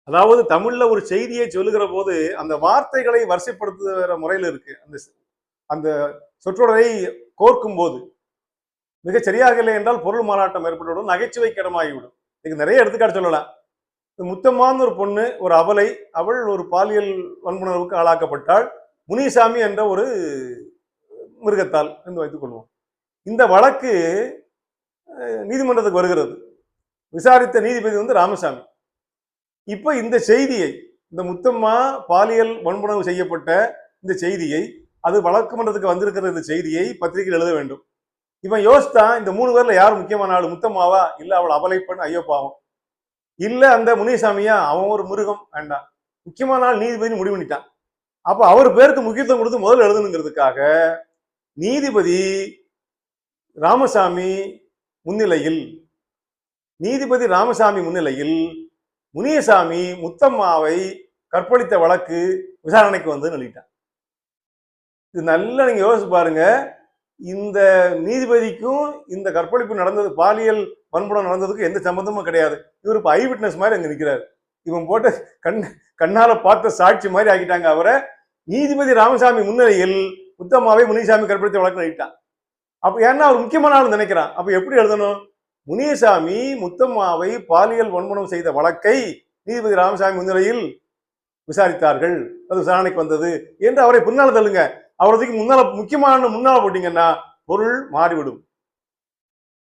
அதாவது தமிழ்ல ஒரு செய்தியை சொல்லுகிற போது அந்த வார்த்தைகளை வரிசைப்படுத்துகிற முறையில் இருக்கு. அந்த அந்த சொற்றொடரை கோர்க்கும் போது மிக சரியாக இல்லை என்றால் பொருள் மாறாட்டம் ஏற்பட்டுவிடும், நகைச்சுவைக்கு இடமாகிவிடும். இதுக்கு நிறைய எடுத்துக்காட்டு சொல்லலாம். முத்தம்மான்னு ஒரு பொண்ணு, ஒரு அபலை, அவள் ஒரு பாலியல் வன்புணர்வுக்கு ஆளாக்கப்பட்டாள் முனிசாமி என்ற ஒரு மிருகத்தால் என்று வைத்துக் கொள்வோம். இந்த வழக்கு நீதிமன்றத்துக்கு வருகிறது. விசாரித்த நீதிபதி வந்து ராமசாமி. இப்ப இந்த செய்தியை, இந்த முத்தம்மா பாலியல் வன்புணர்வு செய்யப்பட்ட இந்த செய்தியை, அது வழக்கு மன்றத்துக்கு வந்திருக்கிற இந்த செய்தியை பத்திரிகையில் எழுத வேண்டும். இவன் யோசித்தான், இந்த 3 பேர்ல யார் முக்கியமான ஆளு? முத்தம்மாவா? இல்ல அவள் அபலை பெண், ஐயோ பாவம். இல்ல அந்த முனிசாமியா? அவன் ஒரு மிருகம், வேண்டாம். முக்கியமான ஆள் நீதிபதி முடிவு பண்ணிட்டான். அப்ப அவர் பேருக்கு முக்கியத்துவம் கொடுத்து முதல்ல எழுதணுங்கிறதுக்காக நீதிபதி ராமசாமி முன்னிலையில் முனியசாமி முத்தம்மாவை கற்பழித்த வழக்கு விசாரணைக்கு வந்து எழுதிட்டான். இது நல்லா நீங்க யோசிச்சு பாருங்க. இந்த நீதிபதிக்கும் இந்த கற்பழிப்பு நடந்தது, பாலியல் வன்புணர்வு நடந்ததுக்கு எந்த சம்பந்தமும் கிடையாது. இவர் இப்ப ஐ விட்னஸ் மாதிரி அங்க நிற்கிறார். இவன் போட்ட கண்ணால பார்த்த சாட்சி மாதிரி ஆக்கிட்டாங்க அவரை. நீதிபதி ராமசாமி முன்னிலையில் முத்தம்மாவை முனியசாமி கற்பழித்த வழக்கு எழுதிட்டான். அப்ப ஏன்னா அவர் முக்கியமான ஆள் நினைக்கிறான். அப்ப எப்படி எழுதணும்? முனியசாமி முத்தம்மாவை பாலியல் வன்புணர்வு செய்த வழக்கை நீதிபதி ராமசாமி முன்னிலையில் விசாரித்தார்கள், அது விசாரணைக்கு வந்தது என்று அவரை பின்னால தள்ளுங்க. அவரதுக்கு முன்னால முக்கியமான முன்னால போட்டீங்கன்னா பொருள் மாறிவிடும்.